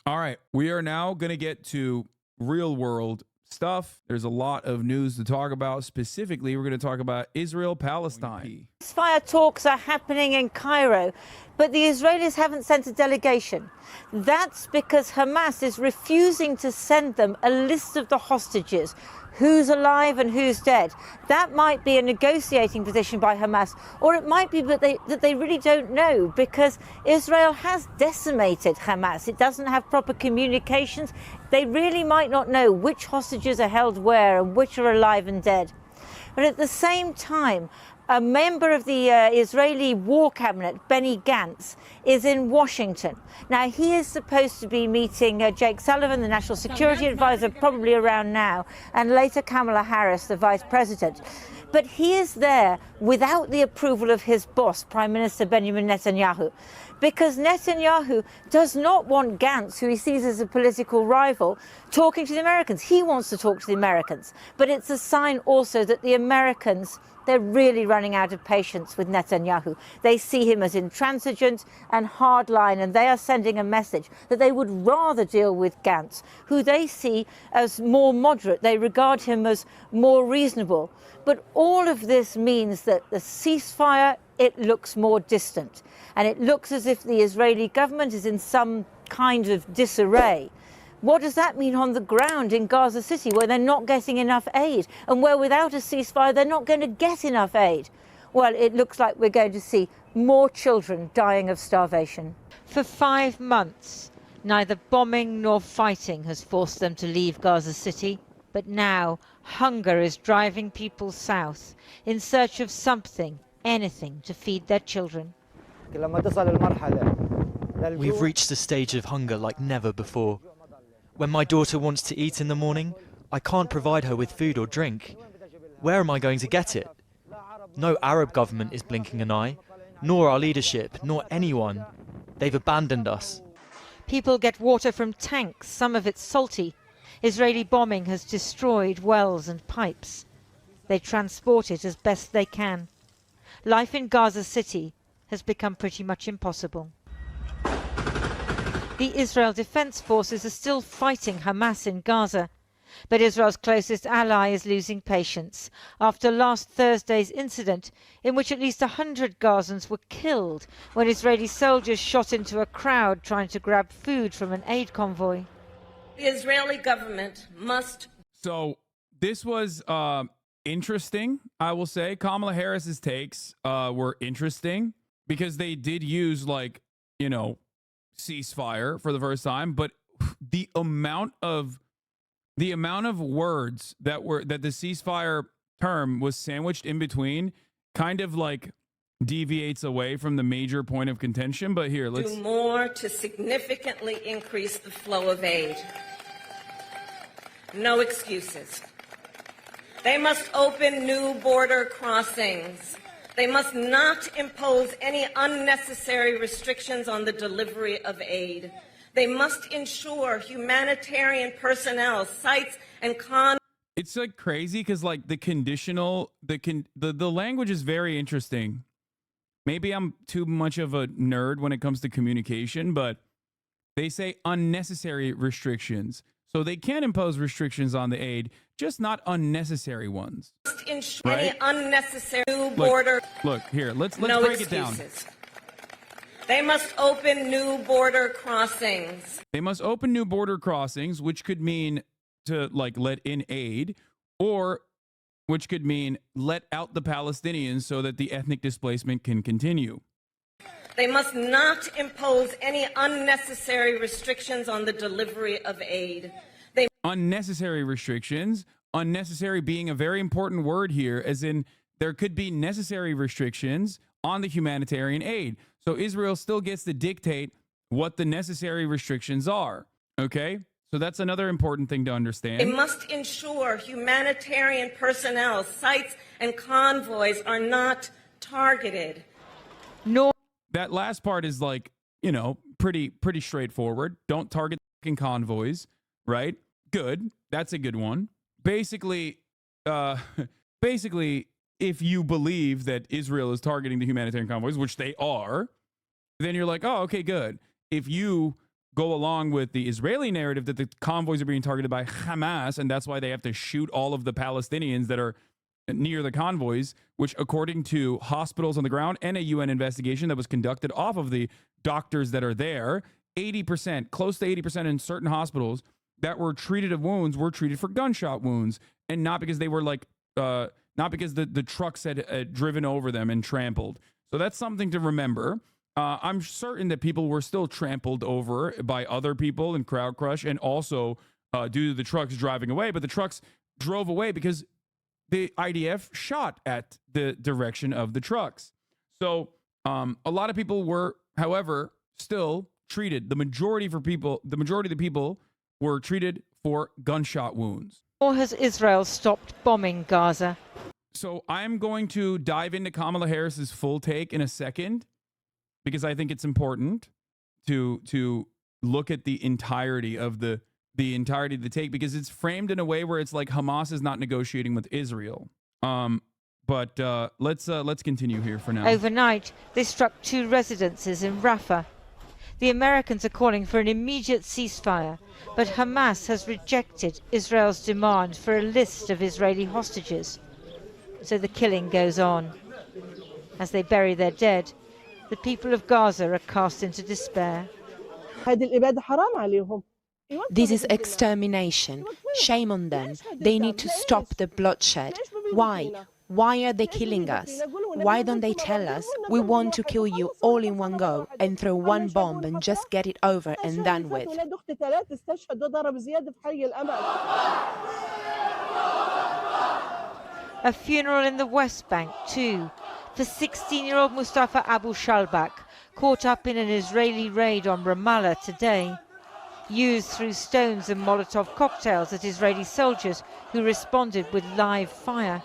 All right, we are now going to get to real world stuff. There's a lot of news to talk about. Specifically, we're going to talk about Israel Palestine. Ceasefire talks are happening in Cairo, but the Israelis haven't sent a delegation. That's because Hamas is refusing to send them a list of the hostages, who's alive and who's dead. That might be a negotiating position by Hamas, or it might be that they really don't know, because Israel has decimated Hamas. It doesn't have proper communications. They really might not know which hostages are held where and which are alive and dead. But at the same time, a member of the Israeli war cabinet, Benny Gantz, is in Washington. Now, he is supposed to be meeting Jake Sullivan, the national security advisor, probably around now, and later Kamala Harris, the vice president. But he is there without the approval of his boss, Prime Minister Benjamin Netanyahu, because Netanyahu does not want Gantz, who he sees as a political rival, talking to the Americans. He wants to talk to the Americans. But it's a sign also that the Americans, they're really running out of patience with Netanyahu. They see him as intransigent and hardline, and they are sending a message that they would rather deal with Gantz, who they see as more moderate. They regard him as more reasonable. But all of this means that the ceasefire, it looks more distant. And it looks as if the Israeli government is in some kind of disarray. What does that mean on the ground in Gaza City, where they're not getting enough aid, and where without a ceasefire they're not going to get enough aid? Well, it looks like we're going to see more children dying of starvation. For 5 months, neither bombing nor fighting has forced them to leave Gaza City. But now, hunger is driving people south in search of something, anything, to feed their children. We've reached a stage of hunger like never before. When my daughter wants to eat in the morning, I can't provide her with food or drink. Where am I going to get it? No Arab government is blinking an eye, nor our leadership, nor anyone. They've abandoned us. People get water from tanks, some of it salty. Israeli bombing has destroyed wells and pipes. They transport it as best they can. Life in Gaza City has become pretty much impossible. The Israel Defense Forces are still fighting Hamas in Gaza, but Israel's closest ally is losing patience after last Thursday's incident in which at least 100 Gazans were killed when Israeli soldiers shot into a crowd trying to grab food from an aid convoy. The Israeli government must... So this was interesting, I will say. Kamala Harris's takes were interesting because they did use, like, you know, ceasefire for the first time, but the amount of words that the ceasefire term was sandwiched in between kind of like deviates away from the major point of contention. But here, let's do more to significantly increase the flow of aid. No excuses. They must open new border crossings. They must not impose any unnecessary restrictions on the delivery of aid. They must ensure humanitarian personnel, sites, and It's like crazy because like the conditional, the language is very interesting. Maybe I'm too much of a nerd when it comes to communication, but they say unnecessary restrictions. So they can impose restrictions on the aid, just not unnecessary ones. Right? Any unnecessary border. Look here. Let's no break excuses. it down. They must open new border crossings. They must open new border crossings, which could mean to like let in aid, or which could mean let out the Palestinians so that the ethnic displacement can continue. They must not impose any unnecessary restrictions on the delivery of aid. Unnecessary restrictions, unnecessary being a very important word here, as in there could be necessary restrictions on the humanitarian aid. So Israel still gets to dictate what the necessary restrictions are. Okay? So that's another important thing to understand. They must ensure humanitarian personnel, sites, and convoys are not targeted. Nor that last part is like, you know, pretty straightforward. Don't target convoys, right? Good. That's a good one. Basically, if you believe that Israel is targeting the humanitarian convoys, which they are, then you're like, oh, okay, good. If you go along with the Israeli narrative that the convoys are being targeted by Hamas, and that's why they have to shoot all of the Palestinians that are near the convoys, which, according to hospitals on the ground and a UN investigation that was conducted off of the doctors that are there, 80%, close to 80% in certain hospitals that were treated of wounds were treated for gunshot wounds, and not because they were not because the trucks had driven over them and trampled. So that's something to remember. I'm certain that people were still trampled over by other people in crowd crush, and also due to the trucks driving away. But the trucks drove away because the IDF shot at the direction of the trucks. So a lot of people were, however, still treated. The majority of the people were treated for gunshot wounds. Or has Israel stopped bombing Gaza? So I'm going to dive into Kamala Harris's full take in a second, because I think it's important to look at the entirety of the take, because it's framed in a way where it's like Hamas is not negotiating with Israel. But let's continue here for now. Overnight, they struck 2 residences in Rafah. The Americans are calling for an immediate ceasefire, but Hamas has rejected Israel's demand for a list of Israeli hostages. So the killing goes on. As they bury their dead, the people of Gaza are cast into despair. This is extermination. Shame on them. They need to stop the bloodshed. Why? Why are they killing us? Why don't they tell us, we want to kill you all in one go and throw one bomb and just get it over and done with? A funeral in the West Bank too, for 16-year-old Mustafa Abu Shalbak, caught up in an Israeli raid on Ramallah today. Used threw stones and Molotov cocktails at Israeli soldiers who responded with live fire.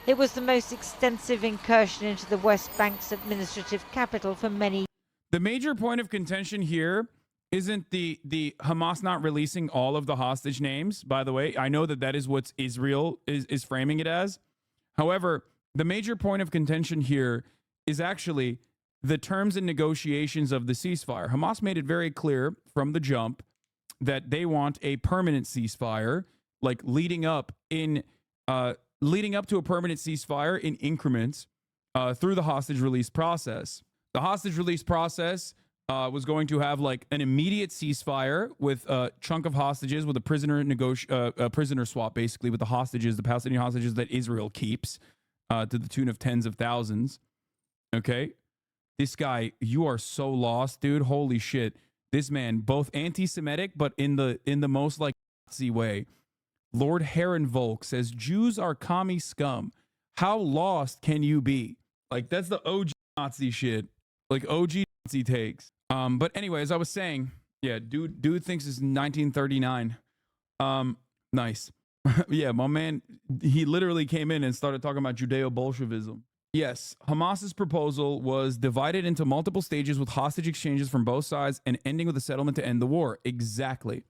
It was the most extensive incursion into the West Bank's administrative capital for many years. The major point of contention here isn't the Hamas not releasing all of the hostage names, by the way. I know that is what Israel is framing it as. However, the major point of contention here is actually the terms and negotiations of the ceasefire. Hamas made it very clear from the jump that they want a permanent ceasefire, like leading up to a permanent ceasefire in increments through the hostage release process. The hostage release process was going to have like an immediate ceasefire with a chunk of hostages, with a prisoner swap, basically, with the hostages, the Palestinian hostages that Israel keeps, to the tune of tens of thousands. Okay, this guy, you are so lost, dude. Holy shit, this man, both anti-Semitic, but in the most like Nazi way. Lord Herrenvolk says Jews are commie scum. How lost can you be? Like, that's the OG Nazi shit. Like OG Nazi takes. But anyway, as I was saying, yeah, dude thinks it's 1939. Nice. Yeah, my man, he literally came in and started talking about Judeo-Bolshevism. Yes, Hamas's proposal was divided into multiple stages with hostage exchanges from both sides and ending with a settlement to end the war. Exactly.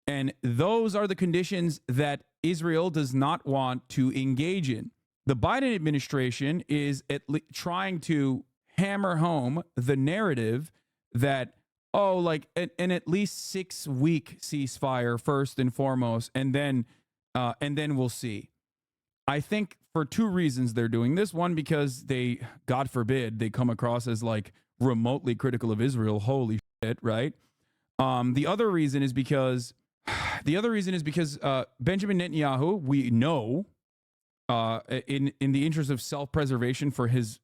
And those are the conditions that Israel does not want to engage in. The Biden administration is trying to hammer home the narrative that, oh, like an at least 6-week ceasefire first and foremost, and then we'll see. I think for 2 reasons they're doing this. One, because they, God forbid, they come across as like remotely critical of Israel. Holy shit, right? The other reason is because Benjamin Netanyahu, we know, in the interest of self-preservation for his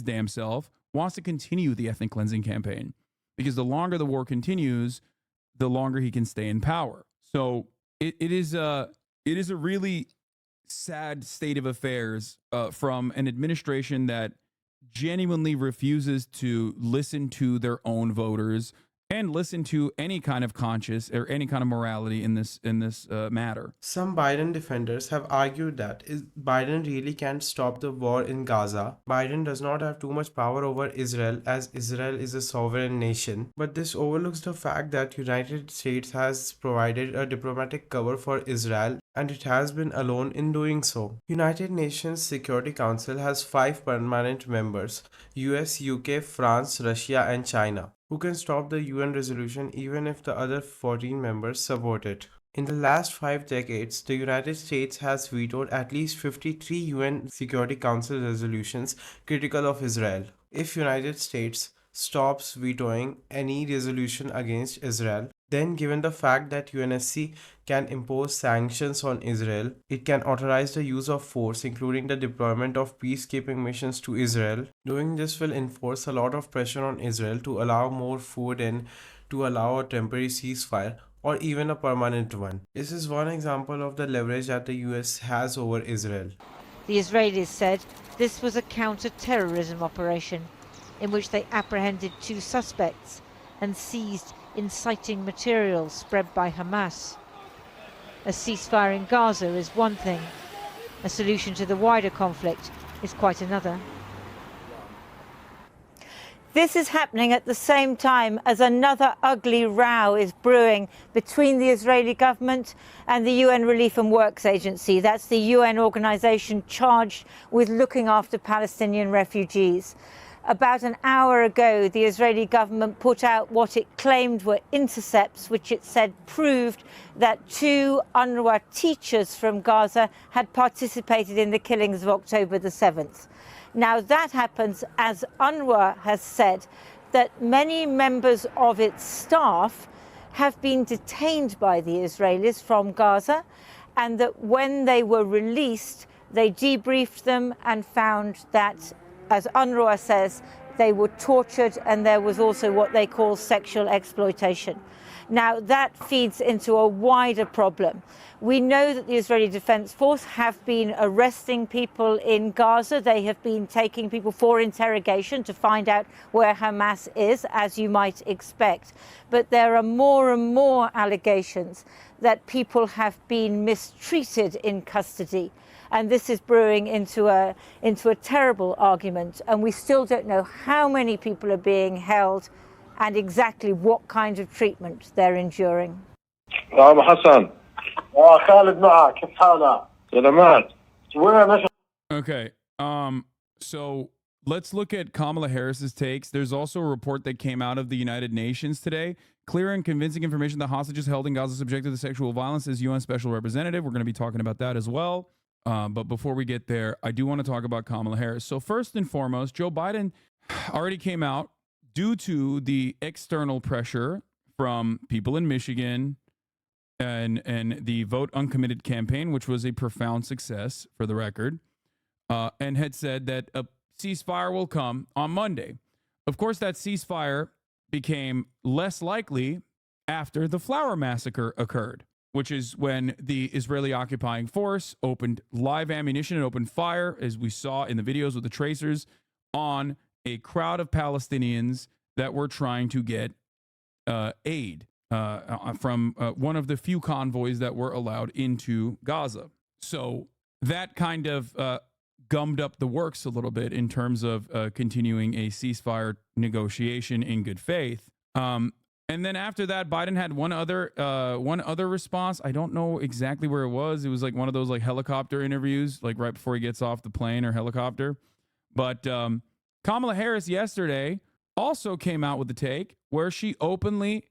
damn self, wants to continue the ethnic cleansing campaign, because the longer the war continues, the longer he can stay in power. So it is a really sad state of affairs from an administration that genuinely refuses to listen to their own voters and listen to any kind of conscience or any kind of morality in this matter. Some Biden defenders have argued that Biden really can't stop the war in Gaza. Biden does not have too much power over Israel, as Israel is a sovereign nation. But this overlooks the fact that United States has provided a diplomatic cover for Israel and it has been alone in doing so. United Nations Security Council has 5 permanent members: US, UK, France, Russia and China, who can stop the UN resolution even if the other 14 members support it. In the last 5 decades, the United States has vetoed at least 53 UN Security Council resolutions critical of Israel. If United States stops vetoing any resolution against Israel, then given the fact that UNSC can impose sanctions on Israel, it can authorize the use of force, including the deployment of peacekeeping missions to Israel. Doing this will enforce a lot of pressure on Israel to allow more food in, to allow a temporary ceasefire, or even a permanent one. This is one example of the leverage that the US has over Israel. The Israelis said this was a counter-terrorism operation in which they apprehended 2 suspects and seized inciting materials spread by Hamas. A ceasefire in Gaza is one thing. A solution to the wider conflict is quite another. This is happening at the same time as another ugly row is brewing between the Israeli government and the UN Relief and Works Agency. That's the UN organization charged with looking after Palestinian refugees. About an hour ago, the Israeli government put out what it claimed were intercepts, which it said proved that 2 UNRWA teachers from Gaza had participated in the killings of October the 7th. Now that happens as UNRWA has said that many members of its staff have been detained by the Israelis from Gaza, and that when they were released, they debriefed them and found that, as UNRWA says, they were tortured and there was also what they call sexual exploitation. Now that feeds into a wider problem. We know that the Israeli Defense Force have been arresting people in Gaza. They have been taking people for interrogation to find out where Hamas is, as you might expect. But there are more and more allegations that people have been mistreated in custody. And this is brewing into a terrible argument. And we still don't know how many people are being held and exactly what kind of treatment they're enduring. Hasan. خالد معك كيف حالك؟ سلامات. Okay. So let's look at Kamala Harris's takes. There's also a report that came out of the United Nations today. Clear and convincing information that hostages held in Gaza subjected to sexual violence as UN Special Representative. We're going to be talking about that as well. But before we get there, I do want to talk about Kamala Harris. So first and foremost, Joe Biden already came out due to the external pressure from people in Michigan and the Vote Uncommitted campaign, which was a profound success for the record, and had said that a ceasefire will come on Monday. Of course, that ceasefire became less likely after the Flower Massacre occurred, which is when the Israeli occupying force opened live ammunition and opened fire, as we saw in the videos with the tracers, on a crowd of Palestinians that were trying to get aid from one of the few convoys that were allowed into Gaza. So that kind of gummed up the works a little bit in terms of continuing a ceasefire negotiation in good faith. And then after that, Biden had one other response. I don't know exactly where it was. It was like one of those like helicopter interviews, like right before he gets off the plane or helicopter. But Kamala Harris yesterday also came out with a take where she openly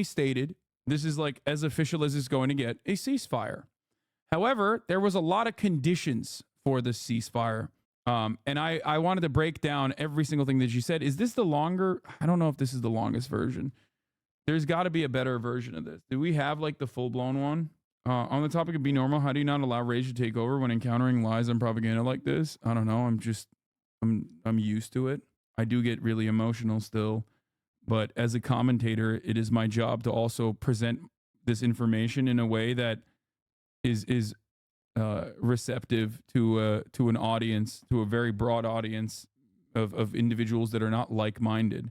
stated, this is like as official as it's going to get, a ceasefire. However, there was a lot of conditions for the ceasefire. And I wanted to break down every single thing that she said. Is this the longer? I don't know if this is the longest version. There's got to be a better version of this. Do we have like the full-blown one? On the topic of be normal, how do you not allow rage to take over when encountering lies and propaganda like this? I don't know. I'm used to it. I do get really emotional still. But as a commentator, it is my job to also present this information in a way that is receptive to an audience, to a very broad audience of individuals that are not like-minded.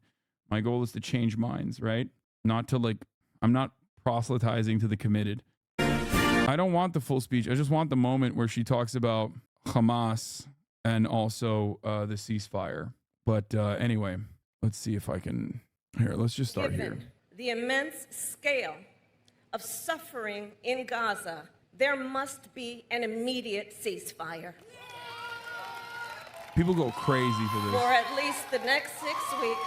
My goal is to change minds, right? Not to I'm not proselytizing to the committed. I don't want the full speech. I just want the moment where she talks about Hamas and also the ceasefire. But anyway, let's see if I can. Here, let's just start here. The immense scale of suffering in Gaza, there must be an immediate ceasefire. People go crazy for this. For at least the next 6 weeks.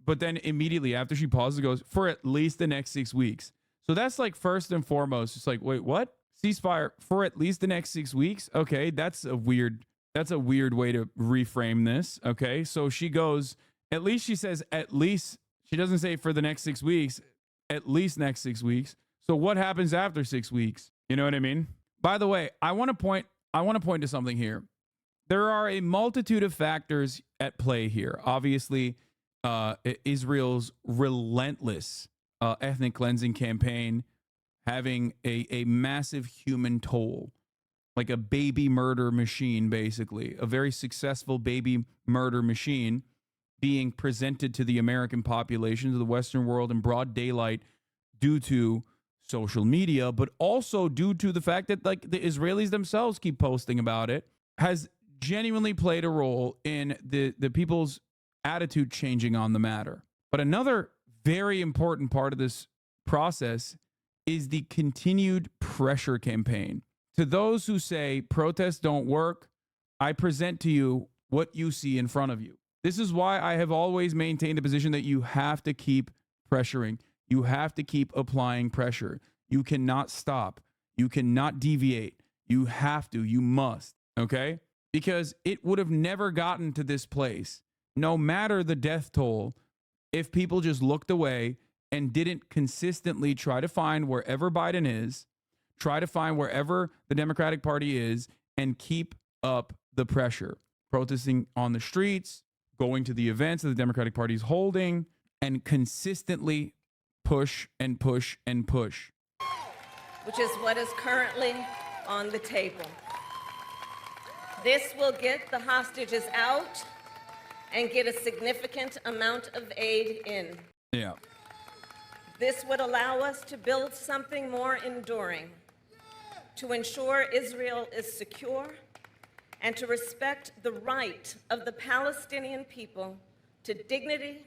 But then immediately after she pauses, goes, for at least the next 6 weeks. So that's like first and foremost, it's like, wait, what? Ceasefire for at least the next 6 weeks? Okay, that's a weird way to reframe this. Okay, so she goes, at least she says at least, she doesn't say for the next 6 weeks, at least next 6 weeks. So what happens after 6 weeks? You know what I mean? By the way, I want to point to something here. There are a multitude of factors at play here. Obviously, Israel's relentless ethnic cleansing campaign having a massive human toll, like a baby murder machine, basically, a very successful baby murder machine being presented to the American population, to the Western world in broad daylight due to social media, but also due to the fact that like the Israelis themselves keep posting about it, has genuinely played a role in the people's attitude changing on the matter. But another very important part of this process is the continued pressure campaign. To those who say protests don't work, I present to you what you see in front of you. This is why I have always maintained the position that you have to keep pressuring. You have to keep applying pressure. You cannot stop. You cannot deviate. You have to. You must. Okay? Because it would have never gotten to this place, no matter the death toll, if people just looked away and didn't consistently try to find wherever Biden is, try to find wherever the Democratic Party is, and keep up the pressure. Protesting on the streets, going to the events that the Democratic Party is holding, and consistently push and push and push. Which is what is currently on the table. This will get the hostages out and get a significant amount of aid in. Yeah. This would allow us to build something more enduring, to ensure Israel is secure, and to respect the right of the Palestinian people to dignity,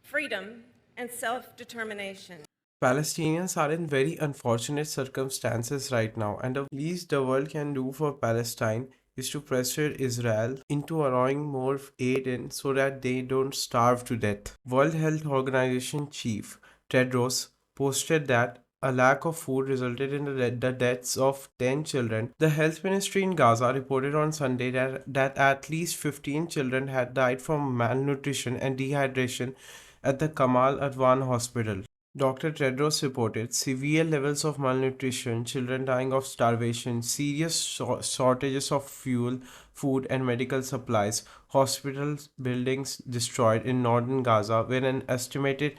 freedom, and self-determination. Palestinians are in very unfortunate circumstances right now, and the least the world can do for Palestine is to pressure Israel into allowing more aid in so that they don't starve to death. World Health Organization Chief Tedros posted that a lack of food resulted in the deaths of 10 children. The health ministry in Gaza reported on Sunday that at least 15 children had died from malnutrition and dehydration at the Kamal Adwan hospital. Dr. Tedros reported severe levels of malnutrition, children dying of starvation, serious shortages of fuel, food, and medical supplies, hospital buildings destroyed in northern Gaza, where an estimated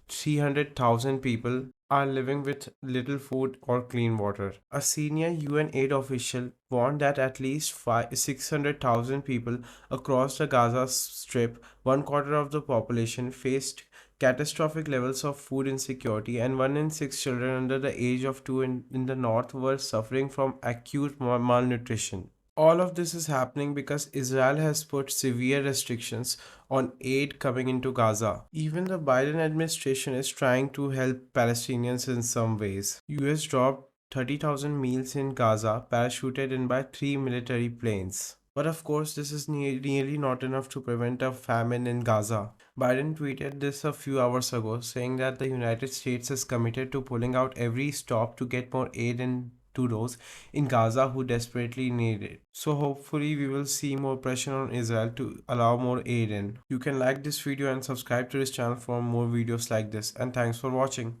300,000 people are living with little food or clean water. A senior UN aid official warned that at least 600,000 people across the Gaza Strip, one quarter of the population, faced catastrophic levels of food insecurity, and 1 in 6 children under the age of 2 in the north were suffering from acute malnutrition. All of this is happening because Israel has put severe restrictions on aid coming into Gaza. Even the Biden administration is trying to help Palestinians in some ways. US dropped 30,000 meals in Gaza, parachuted in by 3 military planes. But of course, this is nearly not enough to prevent a famine in Gaza. Biden tweeted this a few hours ago, saying that the United States is committed to pulling out every stop to get more aid to those in Gaza who desperately need it. So hopefully we will see more pressure on Israel to allow more aid in. You can like this video and subscribe to this channel for more videos like this, and thanks for watching.